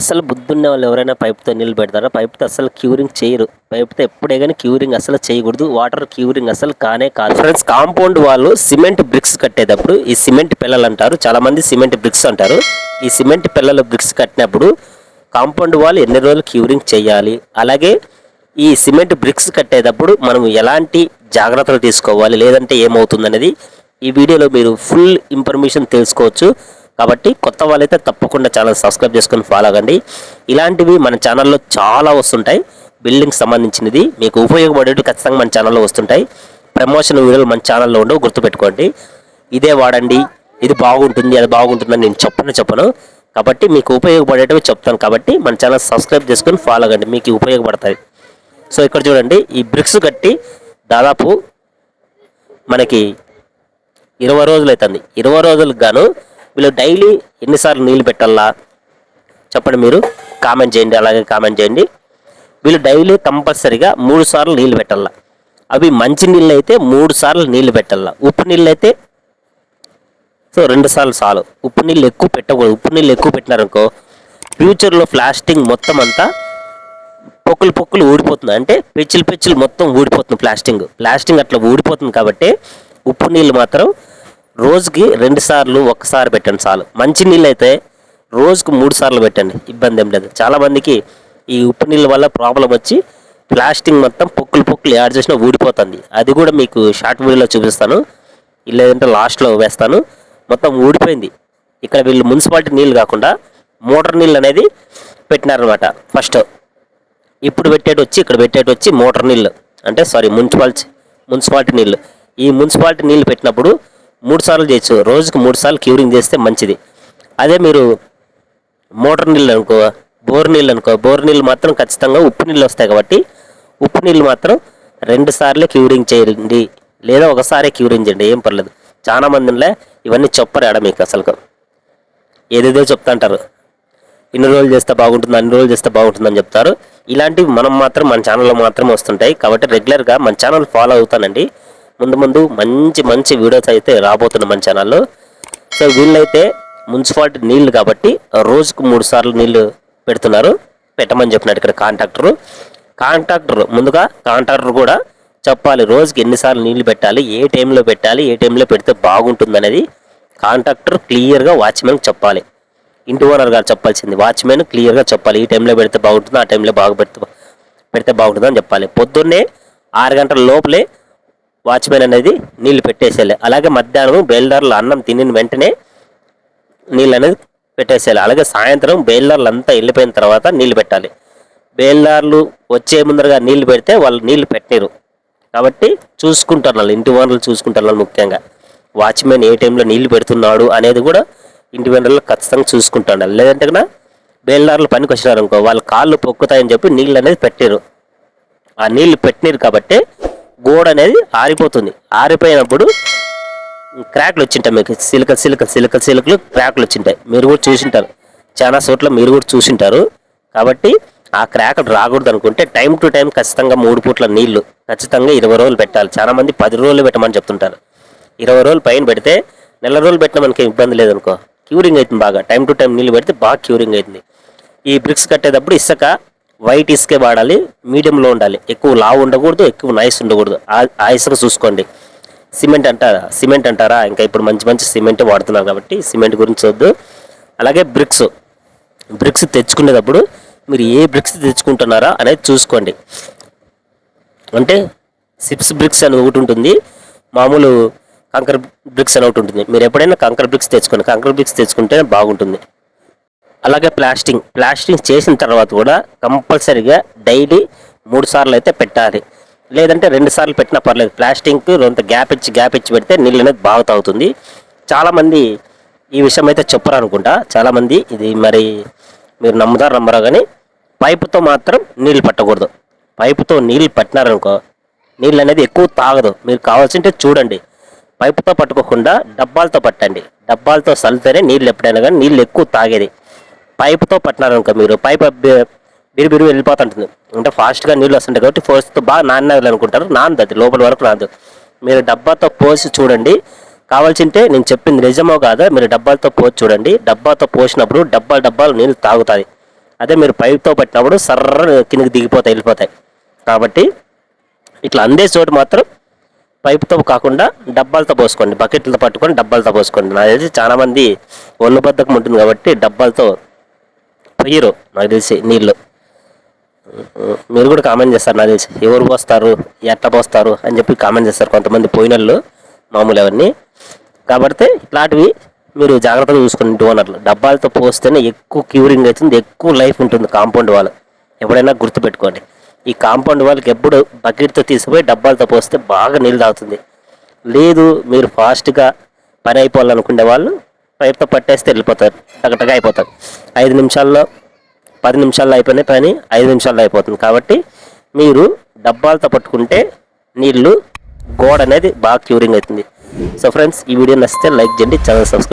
అసలు బుద్ధున్న వాళ్ళు ఎవరైనా పైప్తో నీళ్ళు పెడతారా? పైప్తో అసలు క్యూరింగ్ చేయరు. పైప్తో ఎప్పుడే కానీ క్యూరింగ్ అసలు చేయకూడదు. వాటర్ క్యూరింగ్ అసలు కానే కాదు. ఫ్రెండ్స్, కాంపౌండ్ వాళ్ళు సిమెంట్ బ్రిక్స్ కట్టేటప్పుడు ఈ సిమెంట్ పిల్లలు అంటారు, చాలామంది సిమెంట్ బ్రిక్స్ అంటారు. ఈ సిమెంట్ పిల్లలు బ్రిక్స్ కట్టినప్పుడు కాంపౌండ్ వాళ్ళు ఎన్ని రోజులు క్యూరింగ్ చేయాలి, అలాగే ఈ సిమెంట్ బ్రిక్స్ కట్టేటప్పుడు మనం ఎలాంటి జాగ్రత్తలు తీసుకోవాలి, లేదంటే ఏమవుతుందనేది ఈ వీడియోలో మీరు ఫుల్ ఇన్ఫర్మేషన్ తెలుసుకోవచ్చు. కాబట్టి కొత్త వాళ్ళైతే తప్పకుండా ఛానల్ సబ్స్క్రైబ్ చేసుకొని ఫాలో అవ్వండి. ఇలాంటివి మన ఛానల్లో చాలా వస్తుంటాయి. బిల్డింగ్ సంబంధించినది మీకు ఉపయోగపడేవి ఖచ్చితంగా మన ఛానల్లో వస్తుంటాయి. ప్రమోషన్ వీడియోలు మన ఛానల్లో ఉండవు, గుర్తుపెట్టుకోండి. ఇదే వాడండి, ఇది బాగుంటుంది, అది బాగుంటుందని నేను చెప్పను. కాబట్టి మీకు ఉపయోగపడేటివి చెప్తాను. కాబట్టి మన ఛానల్ సబ్స్క్రైబ్ చేసుకొని ఫాలో అవ్వండి, మీకు ఉపయోగపడతాయి. సో ఇక్కడ చూడండి, ఈ బ్రిక్స్ కట్టి దాదాపు మనకి 20 రోజులు అవుతుంది. 20 రోజులకు గాను వీళ్ళు డైలీ ఎన్నిసార్లు నీళ్ళు పెట్టాలా చెప్పండి, మీరు కామెంట్ చేయండి. అలాగే కామెంట్ చేయండి. వీళ్ళు డైలీ కంపల్సరీగా 3 సార్లు నీళ్ళు పెట్టాలా. అవి మంచి నీళ్ళు అయితే 3 సార్లు నీళ్ళు పెట్టాలా. ఉప్పు నీళ్ళు అయితే 2 సార్లు చాలు. ఉప్పు నీళ్ళు ఎక్కువ పెట్టకూడదు. ఉప్పు నీళ్ళు ఎక్కువ పెట్టినారనుకో ఫ్యూచర్లో ప్లాస్టింగ్ మొత్తం అంతా పొక్కులు ఊడిపోతుంది. అంటే పెచ్చులు మొత్తం ఊడిపోతుంది. ప్లాస్టింగ్ అట్లా ఊడిపోతుంది. కాబట్టి ఉప్పు నీళ్ళు మాత్రం రోజుకి 2 సార్లు, 1 సారి పెట్టండి చాలు. మంచి నీళ్ళు అయితే రోజుకు 3 సార్లు పెట్టండి, ఇబ్బంది ఏం లేదు. చాలామందికి ఈ ఉప్పు నీళ్ళ వల్ల ప్రాబ్లం వచ్చి ప్లాస్టింగ్ మొత్తం పొక్కులు యాడ్ చేసినా ఊడిపోతుంది. అది కూడా మీకు షార్ట్ వీడియోలో చూపిస్తాను, లేదంటే లాస్ట్లో వేస్తాను. మొత్తం ఊడిపోయింది. ఇక్కడ వీళ్ళు మున్సిపాలిటీ నీళ్ళు కాకుండా మోటార్ నీళ్ళు అనేది పెట్టినారనమాట. ఫస్ట్ ఇప్పుడు ఇక్కడ పెట్టేటి వచ్చి మోటార్ నీళ్ళు, అంటే మున్సిపాలిటీ నీళ్ళు. ఈ మున్సిపాలిటీ నీళ్ళు పెట్టినప్పుడు 3 సార్లు చేయొచ్చు. రోజుకు 3 సార్లు క్యూరింగ్ చేస్తే మంచిది. అదే మీరు మోటార్ నీళ్ళు అనుకో, బోర్ నీళ్ళు మాత్రం ఖచ్చితంగా ఉప్పు నీళ్ళు వస్తాయి. కాబట్టి ఉప్పు నీళ్ళు మాత్రం 2 సార్లే క్యూరింగ్ చేయండి, లేదా 1 సారే క్యూరింగ్ చేయండి, ఏం పర్లేదు. చాలా మందిలో ఇవన్నీ చెప్పరు ఆడ మీకు. అసలు ఏదేదో చెప్తాంటారు, ఇన్ని రోజులు చేస్తే బాగుంటుంది, అన్ని రోజులు చేస్తే బాగుంటుందని చెప్తారు. ఇలాంటివి మన ఛానల్లో మాత్రమే వస్తుంటాయి. కాబట్టి రెగ్యులర్గా మన ఛానల్ ఫాలో అవుతానండి. ముందు మంచి వీడియోస్ అయితే రాబోతున్నాయి మన ఛానల్లో. సో వీళ్ళైతే మున్సిపాలిటీ నీళ్ళు కాబట్టి రోజుకు 3 సార్లు నీళ్ళు పెడుతున్నారు. పెట్టమని చెప్పినాడు ఇక్కడ కాంట్రాక్టర్ కూడా చెప్పాలి రోజుకి ఎన్నిసార్లు నీళ్ళు పెట్టాలి, ఏ టైంలో పెట్టాలి, ఏ టైంలో పెడితే బాగుంటుంది అనేది కాంట్రాక్టర్ క్లియర్గా వాచ్మెన్కి చెప్పాలి. ఇంటి ఓనర్ గారు చెప్పాల్సింది వాచ్మెన్ క్లియర్గా చెప్పాలి. ఈ టైంలో పెడితే బాగుంటుంది, ఆ టైంలో పెడితే బాగుంటుంది అని చెప్పాలి. పొద్దున్నే 6 గంటల లోపలే వాచ్మెన్ అనేది నీళ్ళు పెట్టేసేయాలి. అలాగే మధ్యాహ్నం బయలుదారులు అన్నం తినిన వెంటనే నీళ్ళు అనేది పెట్టేసేయాలి. అలాగే సాయంత్రం బయలుదారులు అంతా వెళ్ళిపోయిన తర్వాత నీళ్ళు పెట్టాలి. బయలుదారులు వచ్చే ముందరగా నీళ్ళు పెడితే వాళ్ళు నీళ్ళు పెట్టలేరు. కాబట్టి చూసుకుంటున్నారు, ఇంటి ఓనర్లు చూసుకుంటున్నారు. ముఖ్యంగా వాచ్మెన్ ఏ టైంలో నీళ్ళు పెడుతున్నాడు అనేది కూడా ఇంటి ఓనర్లు ఖచ్చితంగా చూసుకుంటున్నారు. లేదంటే కన్నా బయలుదారులు పనికి వచ్చినారు అనుకో, వాళ్ళ కాళ్ళు పొక్కుతాయని చెప్పి నీళ్ళు అనేది పెట్టారు. ఆ నీళ్ళు పెట్టినారు కాబట్టి గోడ అనేది ఆరిపోతుంది. ఆరిపోయినప్పుడు క్రాక్లు వచ్చింటాయి. మీకు సిలికలు క్రాక్లు వచ్చింటాయి. మీరు కూడా చూసింటారు, చాలా చోట్ల మీరు కూడా చూసింటారు. కాబట్టి ఆ క్రాక్లు రాకూడదు అనుకుంటే టైం టు టైం ఖచ్చితంగా 3 పూట్ల నీళ్లు ఖచ్చితంగా 20 రోజులు పెట్టాలి. చాలా మంది 10 రోజులు పెట్టమని చెప్తుంటారు. 20 రోజులు పైన పెడితే, నెల రోజులు పెట్టినా మనకి ఇబ్బంది లేదనుకో, క్యూరింగ్ అవుతుంది బాగా. టైం టు టైం నీళ్ళు పెడితే బాగా క్యూరింగ్ అవుతుంది. ఈ బ్రిక్స్ కట్టేటప్పుడు ఇసుక వైట్ ఇసుకే వాడాలి, మీడియంలో ఉండాలి. ఎక్కువ లావు ఉండకూడదు, ఎక్కువ నైస్ ఉండకూడదు. ఆ ఇసుక చూసుకోండి. సిమెంట్ అంటారా, ఇంకా ఇప్పుడు మంచి సిమెంట్ వాడుతున్నారు కాబట్టి సిమెంట్ గురించి వద్దు. అలాగే బ్రిక్స్ తెచ్చుకునేటప్పుడు మీరు ఏ బ్రిక్స్ తెచ్చుకుంటున్నారా అనేది చూసుకోండి. అంటే సిప్స్ బ్రిక్స్ అని ఒకటి ఉంటుంది, మామూలు కంకర్ బ్రిక్స్ అని ఒకటి ఉంటుంది. మీరు ఎప్పుడైనా కంకర్ బ్రిక్స్ తెచ్చుకోండి. కంకర్ బ్రిక్స్ తెచ్చుకుంటే బాగుంటుంది. అలాగే ప్లాస్టింగ్ చేసిన తర్వాత కూడా కంపల్సరీగా డైలీ 3 సార్లు అయితే పెట్టాలి. లేదంటే 2 సార్లు పెట్టినా పర్లేదు. ప్లాస్టింగ్కి కొంత గ్యాప్ ఇచ్చి పెడితే నీళ్ళు అనేది బాగా తాగుతుంది. చాలామంది ఈ విషయం అయితే చెప్పరు అనుకుంటా. చాలామంది ఇది మరి మీరు నమ్మరా కానీ పైపుతో మాత్రం నీళ్ళు పట్టకూడదు. పైపుతో నీళ్ళు పట్టినారనుకో నీళ్ళు అనేది ఎక్కువ తాగదు. మీరు కావాల్సింటే చూడండి, పైపుతో పట్టుకోకుండా డబ్బాలతో పట్టండి. డబ్బాలతో సల్లితేనే నీళ్ళు ఎప్పుడైనా కానీ నీళ్ళు ఎక్కువ తాగేది. పైపుతో పట్టినారనుకో మీరు పైపు బిరిబిరి వెళ్ళిపోతుంటుంది. అంటే ఫాస్ట్గా నీళ్ళు వస్తుంటాయి కాబట్టి ఫోర్స్తో బాగా నాననుకుంటారు. నానదు, లోపల వరకు నానదు. మీరు డబ్బాతో పోసి చూడండి. కావాల్సింటే నేను చెప్పింది నిజమో కాదో మీరు డబ్బాలతో పోసి చూడండి. డబ్బాతో పోసినప్పుడు డబ్బాలు నీళ్ళు తాగుతుంది. అదే మీరు పైప్తో పట్టినప్పుడు సర్ర కిందకి దిగిపోతాయి, వెళ్ళిపోతాయి. కాబట్టి ఇట్లా అందే చోటు మాత్రం పైపుతో కాకుండా డబ్బాలతో పోసుకోండి, బకెట్లతో పట్టుకొని డబ్బాలతో పోసుకోండి. నాకు తెలిసి చాలామంది ఒళ్ళు బద్దకం ఉంటుంది కాబట్టి డబ్బాలతో పొయ్యరు నాకు తెలిసి నీళ్ళు. మీరు కూడా కామెంట్ చేస్తారు నాకు తెలిసి, ఎవరు పోస్తారు ఎట్లా పోస్తారు అని చెప్పి కామెంట్ చేస్తారు కొంతమంది పోయినళ్ళు మామూలు అవన్నీ. కాబట్టి ఇట్లాంటివి మీరు జాగ్రత్తగా చూసుకోండి. ఓనర్లు డబ్బాలతో పోస్తేనే ఎక్కువ క్యూరింగ్ అవుతుంది, ఎక్కువ లైఫ్ ఉంటుంది కాంపౌండ్ వాల్. ఎప్పుడైనా గుర్తుపెట్టుకోండి. ఈ కాంపౌండ్ వాళ్ళకి ఎప్పుడు బకెట్తో తీసుకుపోయి డబ్బాలతో పోస్తే బాగా నీళ్ళు తాగుతుంది. లేదు మీరు ఫాస్ట్గా పని అయిపోవాలనుకునే వాళ్ళు పైప్తో పట్టేస్తే వెళ్ళిపోతారు, టగటగా అయిపోతారు. 5 నిమిషాల్లో 10 నిమిషాల్లో అయిపోయిన పని 5 నిమిషాల్లో అయిపోతుంది. కాబట్టి మీరు డబ్బాలతో పట్టుకుంటే నీళ్ళు గోడ అనేది బాగా క్యూరింగ్ అవుతుంది. సో ఫ్రెండ్స్, ఈ వీడియో నచ్చితే లైక్ చేయండి, ఛానల్ సబ్స్క్రైబ్